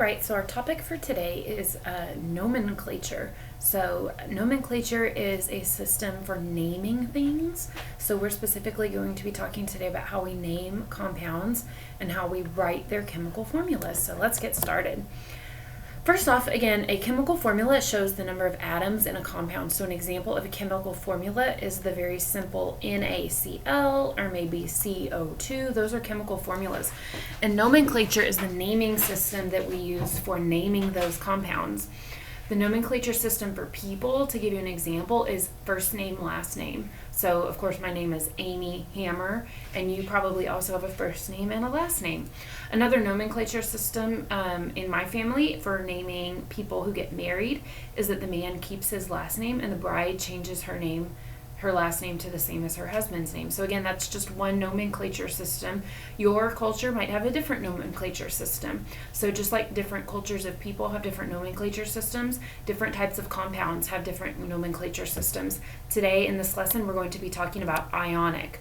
right, so our topic for today is nomenclature. So nomenclature is a system for naming things. So we're specifically going to be talking today about how we name compounds and how we write their chemical formulas. So let's get started. First off, again, a chemical formula shows the number of atoms in a compound. So an example of a chemical formula is the very simple NaCl or maybe CO2. Those are chemical formulas. And nomenclature is the naming system that we use for naming those compounds. The nomenclature system for people, to give you an example, is first name, last name. So, of course, my name is Amy Hammer, and you probably also have a first name and a last name. Another nomenclature system in my family for naming people who get married is that the man keeps his last name and the bride changes her last name to the same as her husband's name. So again, that's just one nomenclature system. Your culture might have a different nomenclature system. So just like different cultures of people have different nomenclature systems, different types of compounds have different nomenclature systems. Today in this lesson, we're going to be talking about ionic.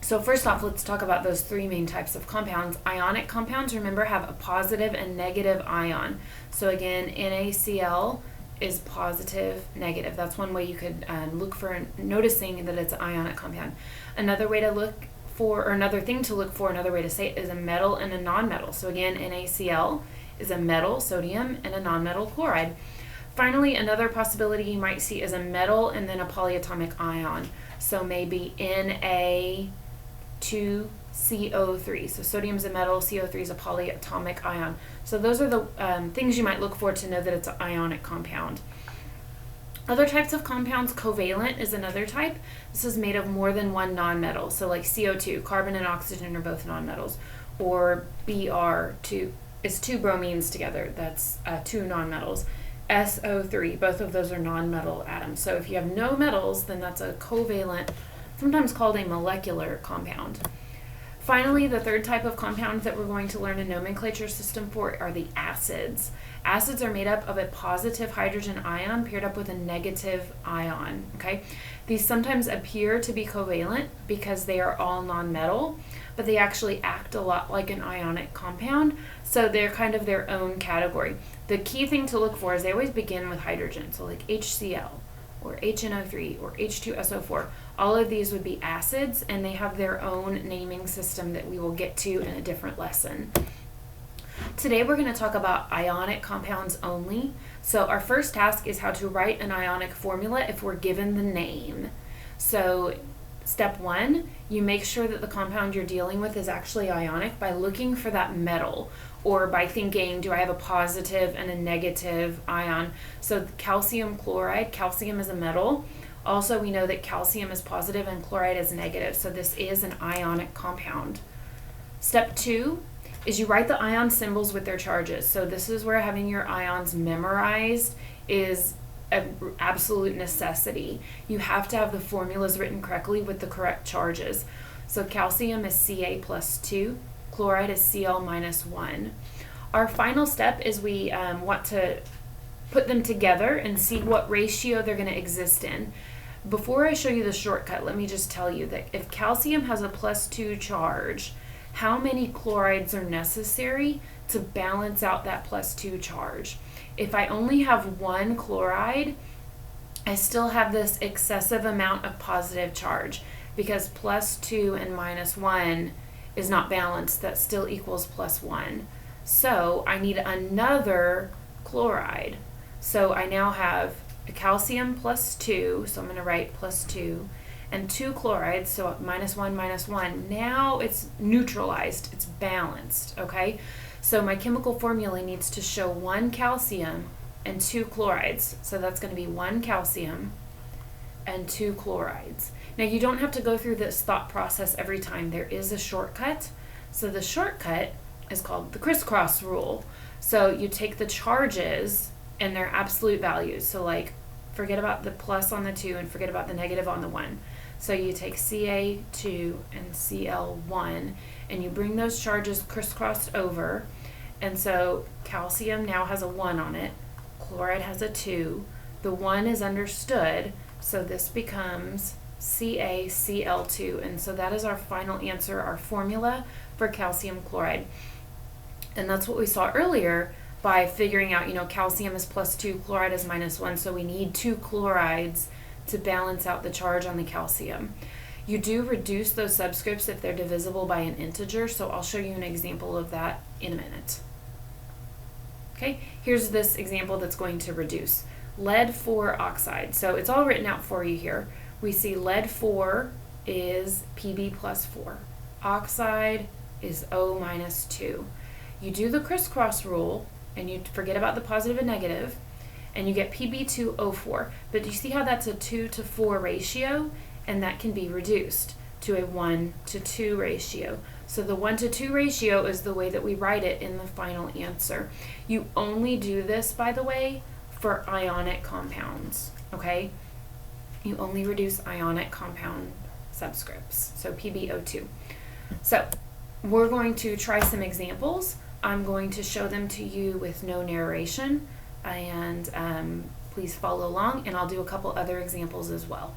So first off, let's talk about those three main types of compounds. Ionic compounds, remember, have a positive and negative ion. So again, NaCl is positive, negative. That's one way you could look for noticing that it's an ionic compound. Another way to look for, or another thing to look for, another way to say it, is a metal and a nonmetal. So again, NaCl is a metal, sodium, and a nonmetal, chloride. Finally, another possibility you might see is a metal and then a polyatomic ion. So maybe Na2CO3. So sodium is a metal, CO3 is a polyatomic ion. So those are the things you might look for to know that it's an ionic compound. Other types of compounds, covalent is another type. This is made of more than one nonmetal. So like CO2, carbon and oxygen are both nonmetals. Or Br2 is two bromines together. That's two nonmetals. SO3, both of those are nonmetal atoms. So if you have no metals, then that's a covalent, sometimes called a molecular compound. Finally, the third type of compound that we're going to learn a nomenclature system for are the acids. Acids are made up of a positive hydrogen ion paired up with a negative ion, okay? These sometimes appear to be covalent because they are all nonmetal, but they actually act a lot like an ionic compound, so they're kind of their own category. The key thing to look for is they always begin with hydrogen, so like HCl, or HNO3, or H2SO4. All of these would be acids, and they have their own naming system that we will get to in a different lesson. Today we're going to talk about ionic compounds only. So our first task is how to write an ionic formula if we're given the name. So step one, you make sure that the compound you're dealing with is actually ionic by looking for that metal, or by thinking, do I have a positive and a negative ion? So calcium chloride, calcium is a metal. Also, we know that calcium is positive and chloride is negative, so this is an ionic compound. Step two is you write the ion symbols with their charges. So this is where having your ions memorized is an absolute necessity. You have to have the formulas written correctly with the correct charges. So calcium is Ca plus 2, chloride is Cl minus 1. Our final step is we want to put them together and see what ratio they're going to exist in. Before I show you the shortcut, let me just tell you that if calcium has a plus 2 charge, how many chlorides are necessary to balance out that plus 2 charge? If I only have one chloride, I still have this excessive amount of positive charge because plus 2 and minus 1 is not balanced. That still equals plus 1. So I need another chloride. So I now have a calcium plus 2, so I'm going to write plus 2, and 2 chlorides, so minus 1, minus 1. Now it's neutralized, it's balanced, okay? So my chemical formula needs to show 1 calcium and 2 chlorides. So that's going to be 1 calcium and 2 chlorides. Now you don't have to go through this thought process every time. There is a shortcut. So the shortcut is called the crisscross rule. So you take the charges and their absolute values. So like forget about the plus on the 2 and forget about the negative on the 1. So you take Ca2 and Cl1 and you bring those charges crisscrossed over. And so calcium now has a 1 on it. Chloride has a 2. The 1 is understood. So this becomes CaCl2. And so that is our final answer, our formula for calcium chloride. And that's what we saw earlier by figuring out, calcium is +2, chloride is -1, so we need 2 chlorides to balance out the charge on the calcium. You do reduce those subscripts if they're divisible by an integer, so I'll show you an example of that in a minute. Okay, here's this example that's going to reduce. Lead 4 oxide. So it's all written out for you here. We see lead 4 is Pb plus 4. Oxide is O minus 2. You do the crisscross rule, and you forget about the positive and negative, and you get Pb2O4. But do you see how that's a 2 to 4 ratio? And that can be reduced to a 1 to 2 ratio. So the 1 to 2 ratio is the way that we write it in the final answer. You only do this, by the way, for ionic compounds, okay? You only reduce ionic compound subscripts, so PbO2. So we're going to try some examples. I'm going to show them to you with no narration, and please follow along, and I'll do a couple other examples as well.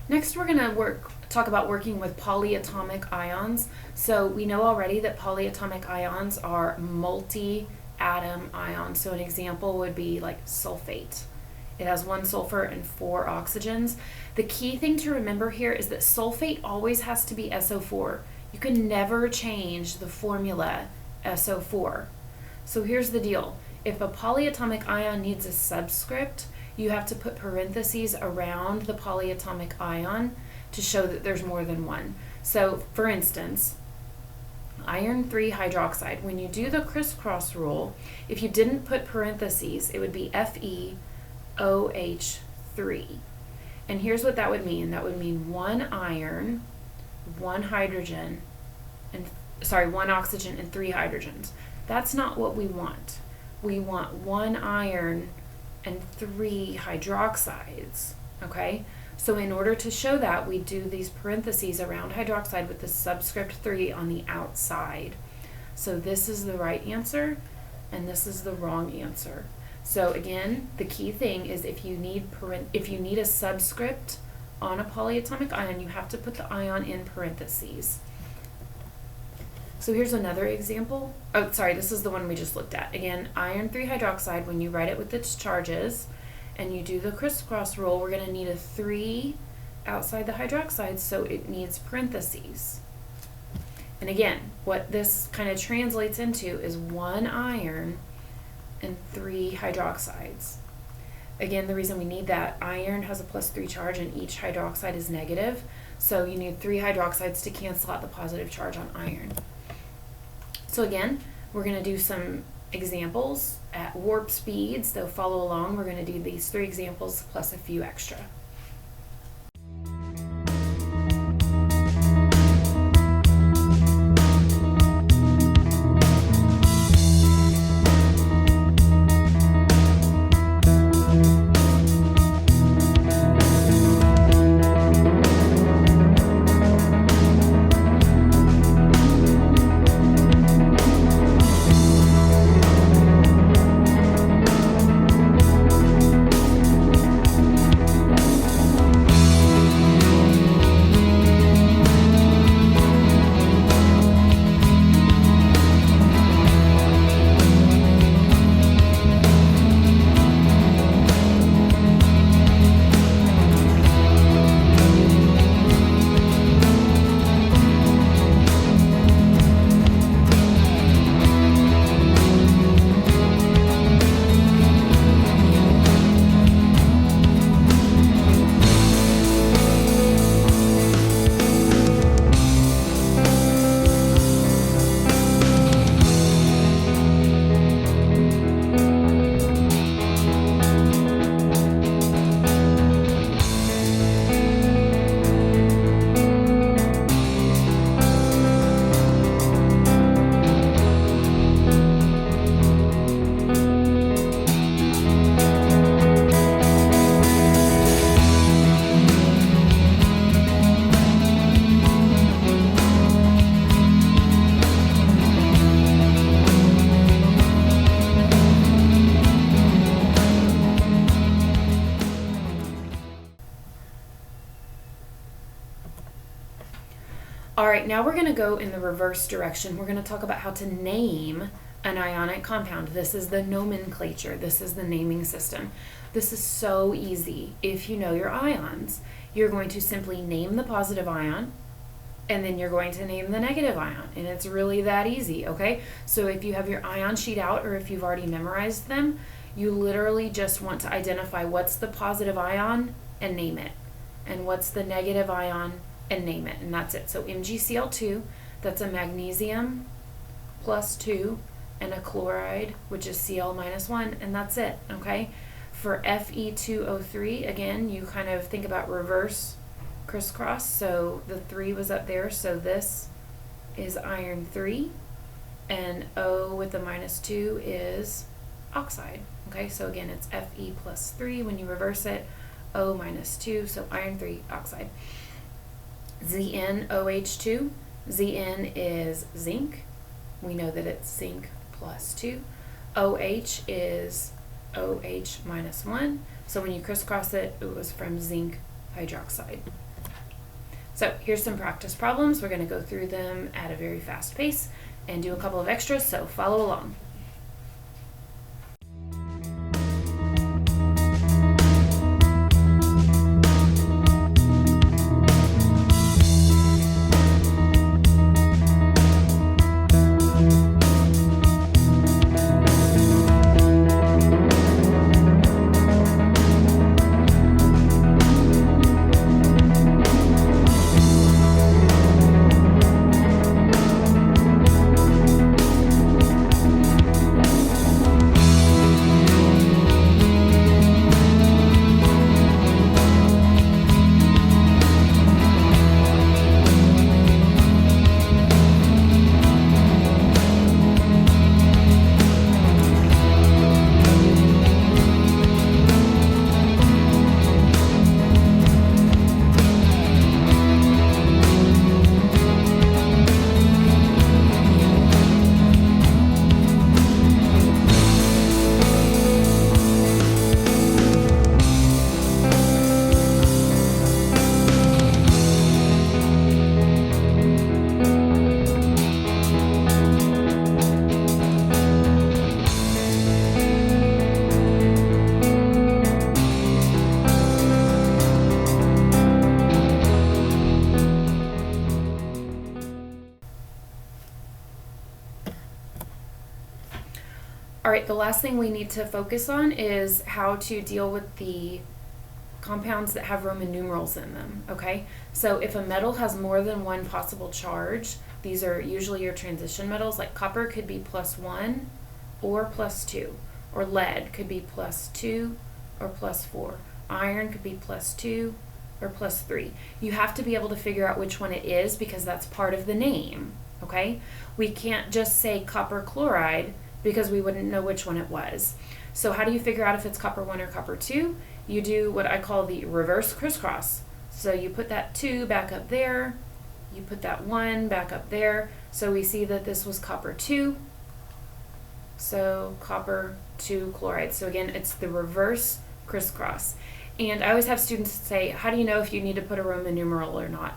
Next, we're going to talk about working with polyatomic ions. So we know already that polyatomic ions are multi-atom ions. So an example would be like sulfate. It has 1 sulfur and 4 oxygens. The key thing to remember here is that sulfate always has to be SO4. You can never change the formula SO4. So here's the deal. If a polyatomic ion needs a subscript, you have to put parentheses around the polyatomic ion to show that there's more than one. So, for instance, iron 3 hydroxide, when you do the crisscross rule, if you didn't put parentheses, it would be FeOH3. And here's what that would mean. That would mean 1 iron, 1 hydrogen, and 1 oxygen and 3 hydrogens. That's not what we want. We want 1 iron and 3 hydroxides, okay? So in order to show that, we do these parentheses around hydroxide with the subscript 3 on the outside. So this is the right answer, and this is the wrong answer. So again, the key thing is if you need a subscript on a polyatomic ion, you have to put the ion in parentheses. So here's another example. Oh, sorry, this is the one we just looked at. Again, iron 3 hydroxide, when you write it with its charges and you do the crisscross rule, we're going to need a 3 outside the hydroxide, so it needs parentheses. And again, what this kind of translates into is 1 iron and 3 hydroxides. Again, the reason we need that, iron has a +3 charge and each hydroxide is negative, so you need 3 hydroxides to cancel out the positive charge on iron. So again, we're going to do some examples at warp speed, so follow along. We're going to do these 3 examples plus a few extra. All right, now we're going to go in the reverse direction. We're going to talk about how to name an ionic compound. This is the nomenclature. This is the naming system. This is so easy. If you know your ions, you're going to simply name the positive ion, and then you're going to name the negative ion. And it's really that easy, okay? So if you have your ion sheet out, or if you've already memorized them, you literally just want to identify what's the positive ion and name it, and what's the negative ion and name it, and that's it. So MgCl2, that's a magnesium plus 2, and a chloride, which is Cl minus 1, and that's it, okay? For Fe2O3, again, you kind of think about reverse crisscross. So the 3 was up there, so this is iron 3, and O with the minus 2 is oxide, okay? So again, it's Fe plus 3 when you reverse it, O minus 2, so iron 3, oxide. ZnOH2, Zn is zinc. We know that it's zinc plus 2. OH is OH minus 1. So when you crisscross it, it was from zinc hydroxide. So here's some practice problems. We're going to go through them at a very fast pace and do a couple of extras, so follow along. All right, the last thing we need to focus on is how to deal with the compounds that have Roman numerals in them, okay? So if a metal has more than one possible charge, these are usually your transition metals, like copper could be +1 or +2, or lead could be +2 or +4. Iron could be +2 or +3. You have to be able to figure out which one it is because that's part of the name, okay? We can't just say copper chloride because we wouldn't know which one it was. So how do you figure out if it's copper 1 or copper 2? You do what I call the reverse crisscross. So you put that 2 back up there, you put that 1 back up there. So we see that this was copper 2. So copper 2 chloride. So again, it's the reverse crisscross. And I always have students say, how do you know if you need to put a Roman numeral or not?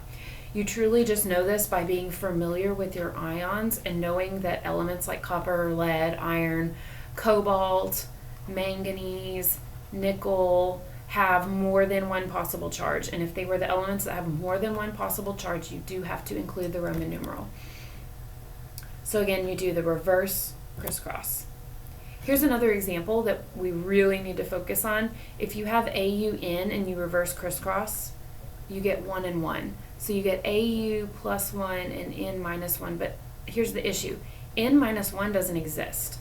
You truly just know this by being familiar with your ions and knowing that elements like copper, lead, iron, cobalt, manganese, nickel have more than one possible charge. And if they were the elements that have more than one possible charge, you do have to include the Roman numeral. So again, you do the reverse crisscross. Here's another example that we really need to focus on. If you have AUN and you reverse crisscross, you get 1 and 1. So you get AU plus 1 and N minus 1, but here's the issue. N minus 1 doesn't exist.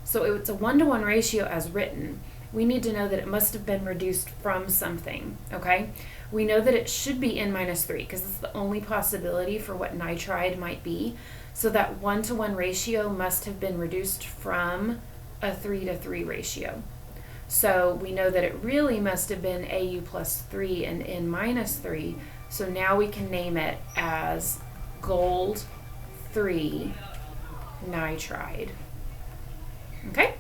So it's a 1-to-1 ratio as written. We need to know that it must have been reduced from something, okay? We know that it should be N minus 3 because it's the only possibility for what nitride might be. So that 1-to-1 ratio must have been reduced from a 3-to-3 ratio. So we know that it really must have been AU plus 3 and N minus 3. So now we can name it as gold 3 nitride. Okay?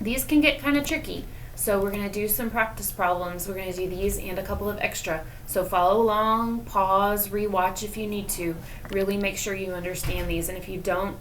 These can get kind of tricky. So we're going to do some practice problems. We're going to do these and a couple of extra. So follow along, pause, rewatch if you need to. Really make sure you understand these. And if you don't,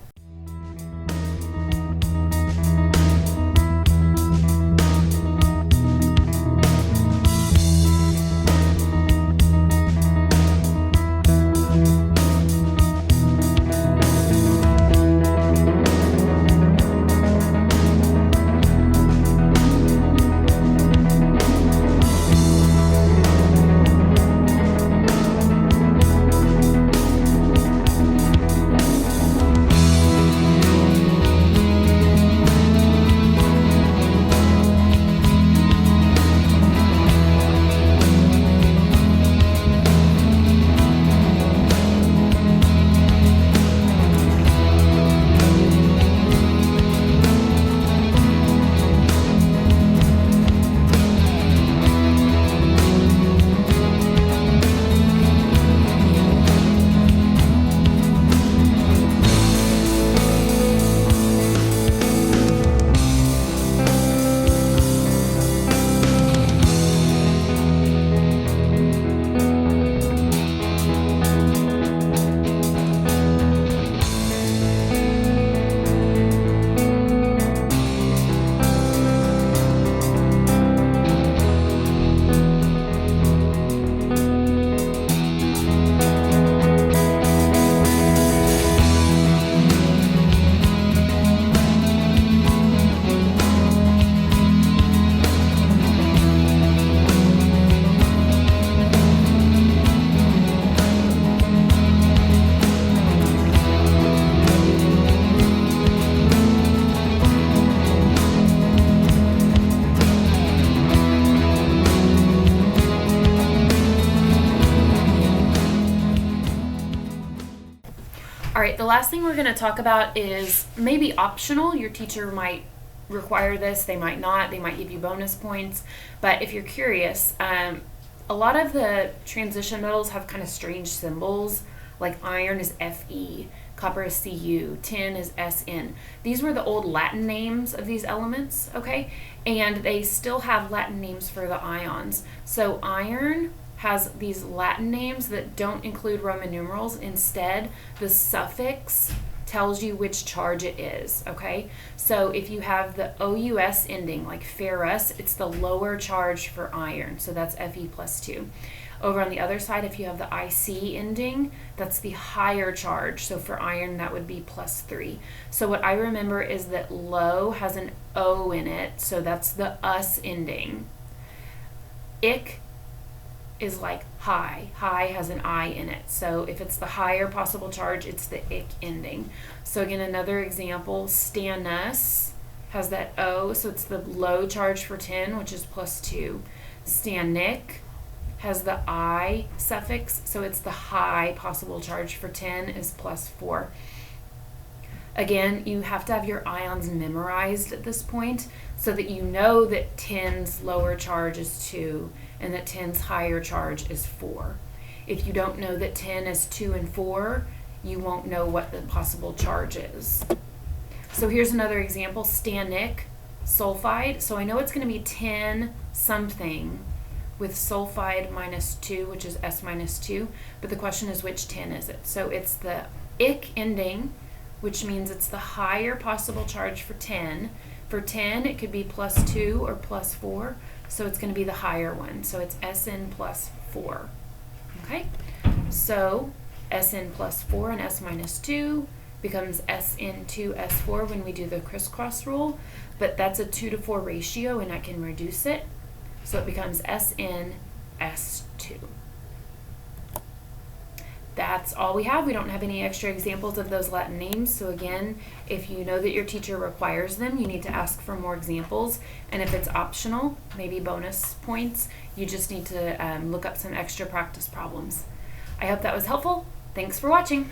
all right, the last thing we're going to talk about is maybe optional. Your teacher might require this, they might not, they might give you bonus points. But if you're curious, a lot of the transition metals have kind of strange symbols, like iron is Fe, copper is Cu, tin is Sn. These were the old Latin names of these elements, okay? And they still have Latin names for the ions. So iron has these Latin names that don't include Roman numerals. Instead, the suffix tells you which charge it is, okay? So if you have the OUS ending, like ferrous, it's the lower charge for iron, so that's Fe plus 2. Over on the other side, if you have the IC ending, that's the higher charge. So for iron, that would be plus 3. So what I remember is that low has an O in it, so that's the us ending. Ic is like high. High has an I in it. So if it's the higher possible charge, it's the ic ending. So again, another example, stannous has that O, so it's the low charge for tin, which is plus 2. Stannic has the I suffix, so it's the high possible charge for tin is plus 4. Again, you have to have your ions memorized at this point so that you know that tin's lower charge is 2 and that tin's higher charge is 4. If you don't know that tin is 2 and 4, you won't know what the possible charge is. So here's another example, stannic, sulfide. So I know it's going to be tin something with sulfide minus 2, which is S minus 2, but the question is which tin is it? So it's the ic ending, which means it's the higher possible charge for tin. For tin, it could be plus 2 or plus 4, so it's going to be the higher one. So it's Sn plus 4. Okay? So Sn plus 4 and S minus 2 becomes Sn2S4 when we do the crisscross rule, but that's a 2 to 4 ratio, and I can reduce it. So it becomes SnS2. That's all we have. We don't have any extra examples of those Latin names. So again, if you know that your teacher requires them, you need to ask for more examples. And if it's optional, maybe bonus points, you just need to look up some extra practice problems. I hope that was helpful. Thanks for watching.